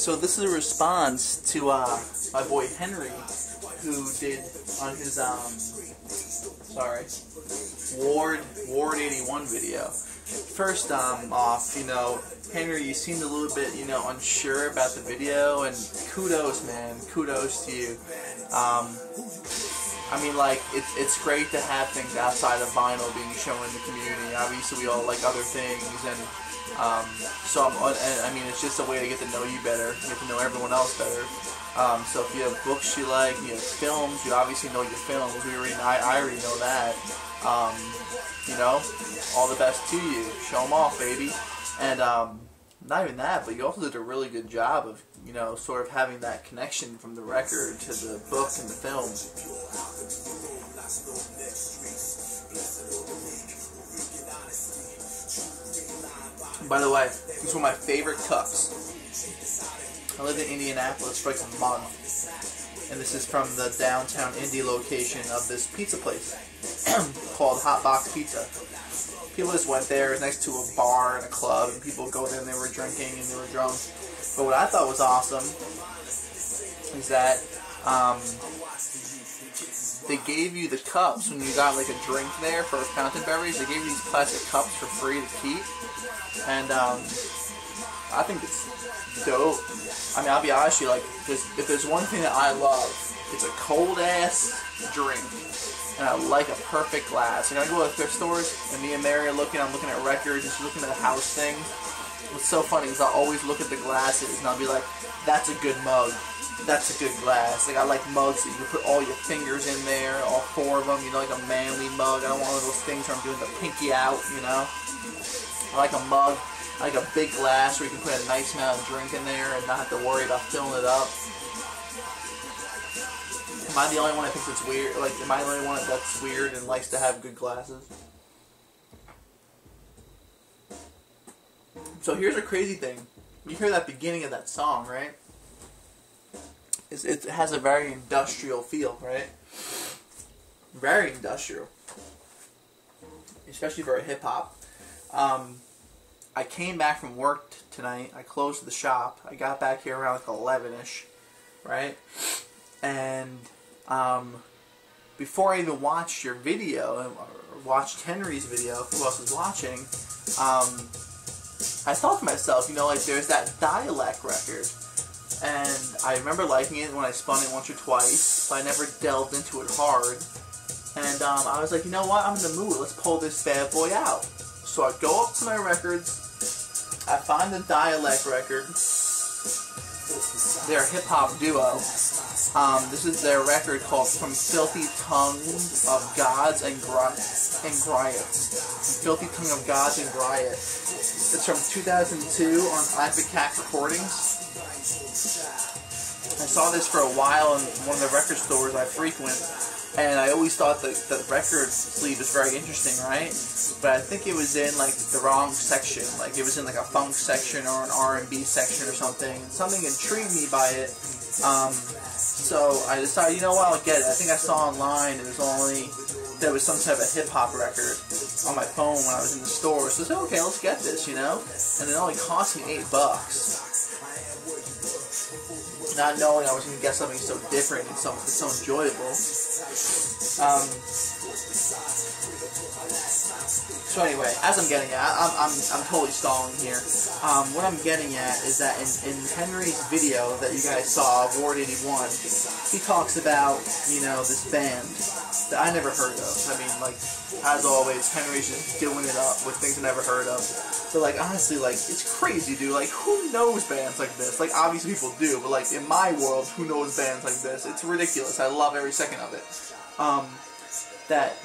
So this is a response to my boy Henry, who did on his Ward 81 video. First off, Henry, you seemed a little bit, unsure about the video, and kudos, man, kudos to you. I mean, like, it's great to have things outside of vinyl being shown in the community. Obviously, we all like other things, and I mean, it's just a way to get to know you better, get to know everyone else better. So if you have books you like, you have films, you obviously know your films. I already know that. All the best to you. Show them off, baby. And not even that, but you also did a really good job of, sort of having that connection from the record to the book and the film. By the way, these were my favorite cups. I lived in Indianapolis for like a month, and this is from the downtown Indy location of this pizza place called Hot Box Pizza. People just went there. It was next to a bar and a club, and people would go there and they were drinking and they were drunk. But what I thought was awesome is that they gave you the cups when you got like a drink there for fountain beverage. They gave you these plastic cups for free to keep, and I think it's dope. I mean, I'll be honest with you, like, if there's one thing that I love, it's a cold ass drink. And I like a perfect glass. And I go to thrift stores, and me and Mary are looking. I'm looking at records, and she's looking at house things. What's so funny is I always look at the glasses, and I'll be like, "That's a good mug. That's a good glass." Like, I like mugs that you can put all your fingers in there, all four of them. Like a manly mug. I don't want one of those things where I'm doing the pinky out. I like a mug. I like a big glass where you can put a nice amount of drink in there and not have to worry about filling it up. Am I the only one that thinks it's weird? Like, am I the only one that's weird and likes to have good glasses? So here's a crazy thing. You hear that beginning of that song, right? It has a very industrial feel, right? Very industrial. Especially for a hip-hop. I came back from work tonight. I closed the shop. I got back here around like 11-ish, right? And before I even watched your video, or watched Henry's video, who else was watching, I thought to myself, like, there's that Dälek record. And I remember liking it when I spun it once or twice, but I never delved into it hard. And I was like, you know what, I'm in the mood, let's pull this bad boy out. So I go up to my records, I find the Dälek record. They're a hip-hop duo. This is their record called From Filthy Tongue of Gods and Griots. Filthy Tongue of Gods and Griots. It's from 2002 on Ipecac Recordings. I saw this for a while in one of the record stores I frequent, and I always thought that the record sleeve was very interesting, right? But I think it was in like the wrong section. Like it was in like a funk section or an R&B section or something. Something intrigued me by it. So I decided, you know what, I'll get it. I think I saw online there was some type of hip-hop record on my phone when I was in the store. So I said, okay, let's get this, And it only cost me $8. Not knowing I was going to get something so different and so enjoyable. So anyway, as I'm getting at, I'm totally stalling here. What I'm getting at is that in Henry's video that you guys saw, Ward 81, he talks about, this band that I never heard of. I mean, like, as always, Henry's just doing it up with things I never heard of. But, like, honestly, like, it's crazy, dude. Like, who knows bands like this? Like, obviously people do, but, like, in my world, who knows bands like this? It's ridiculous. I love every second of it. That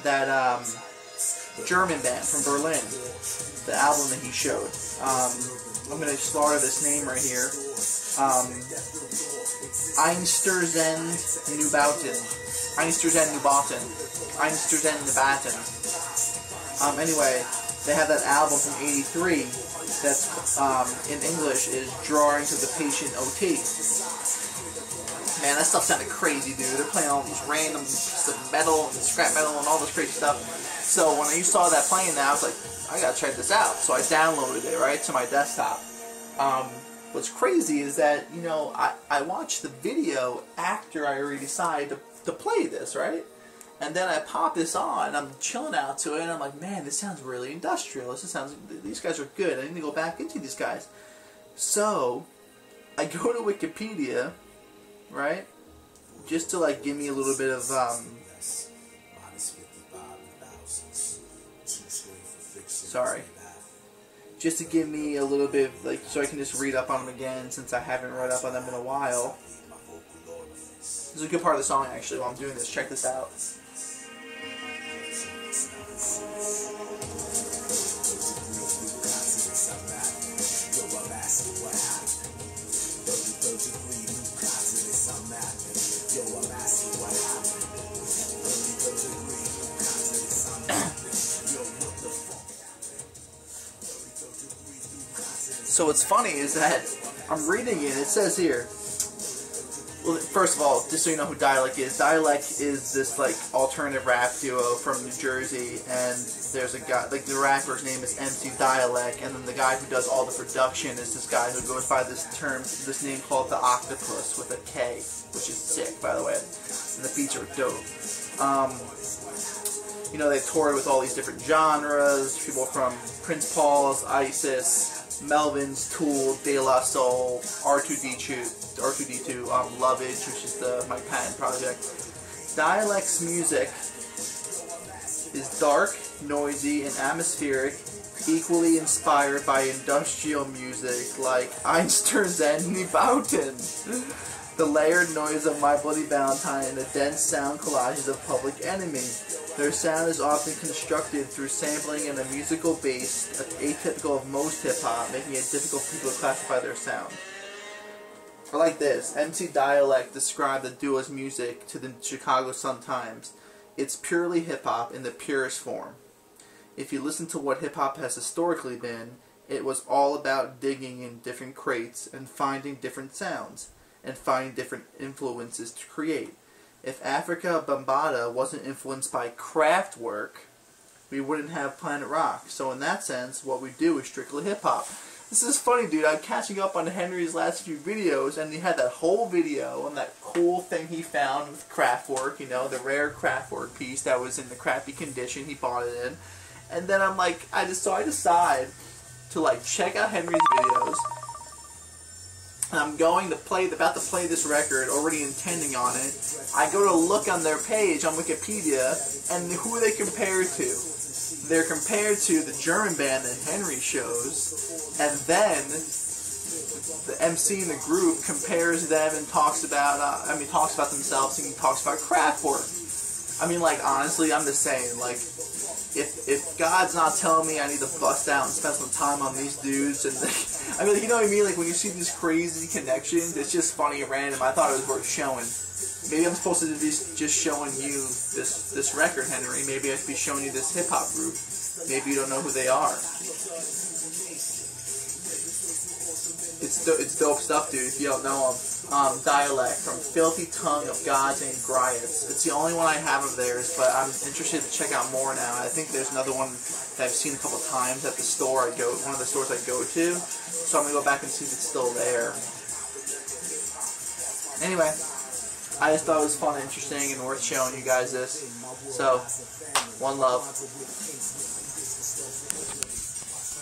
German band from Berlin, the album that he showed. I'm going to slaughter this name right here. Einstürzende Neubauten. Anyway, they have that album from '83 that's, in English, is Drawing to the Patient OT. Man, that stuff sounded crazy, dude. They're playing all these random metal and scrap metal and all this crazy stuff. So when you saw that playing now, I was like, I gotta check this out. So I downloaded it, right, to my desktop. what's crazy is that, you know, I watched the video after I already decided to play this, right? And then I pop this on, and I'm chilling out to it, and I'm like, man, this sounds really industrial. These guys are good. I need to go back into these guys. So, I go to Wikipedia, right? Just to, like, give me a little bit of, sorry. Just to give me a little bit of, like, so I can just read up on them again, since I haven't read up on them in a while. This is a good part of the song, actually, while I'm doing this. Check this out. So what's funny is that I'm reading it. It says here. Well, first of all, just so you know who Dälek is, Dälek is this like alternative rap duo from New Jersey, and there's a guy, like the rapper's name is MC Dälek, and then the guy who does all the production is this guy who goes by this name called the Octopus with a K, which is sick, by the way. And the beats are dope. You know, they toured with all these different genres, people from Prince Paul's, ISIS, Melvin's, Tool, De La Soul, R2D2, Lovage, which is the Mike Patton project. Dälek's music is dark, noisy, and atmospheric, equally inspired by industrial music like Einstürzende Neubauten, the layered noise of My Bloody Valentine, and the dense sound collages of Public Enemy. Their sound is often constructed through sampling and a musical base atypical of most hip-hop, making it difficult for people to classify their sound. I like this. MC Dälek described the duo's music to the Chicago Sun-Times. It's purely hip-hop in the purest form. If you listen to what hip-hop has historically been, it was all about digging in different crates and finding different sounds, and finding different influences to create. If Africa Bambaataa wasn't influenced by Kraftwerk, we wouldn't have Planet Rock. So in that sense, what we do is strictly hip-hop. This is funny, dude. I'm catching up on Henry's last few videos, and he had that whole video on that cool thing he found with Kraftwerk, you know, the rare Kraftwerk piece that was in the crappy condition he bought it in. And then I'm like, I decide to like check out Henry's videos. And I'm about to play this record, already intending on it. I go to look on their page on Wikipedia, and who are they compared to? They're compared to the German band that Henry shows, and then the MC in the group compares them and talks about themselves, and he talks about Kraftwerk. I mean, like, honestly, I'm just saying, like, if God's not telling me I need to bust out and spend some time on these dudes, and I mean, like, you know what I mean? Like, when you see these crazy connections, it's just funny and random. I thought it was worth showing. Maybe I'm supposed to be just showing you this record, Henry. Maybe I should be showing you this hip hop group. Maybe you don't know who they are. It's dope stuff, dude. If you don't know them. Dälek from Filthy Tongue of Gods and Griots. It's the only one I have of theirs, but I'm interested to check out more now. I think there's another one that I've seen a couple times at the store one of the stores I go to. So I'm gonna go back and see if it's still there. Anyway, I just thought it was fun and interesting and worth showing you guys this. So, one love.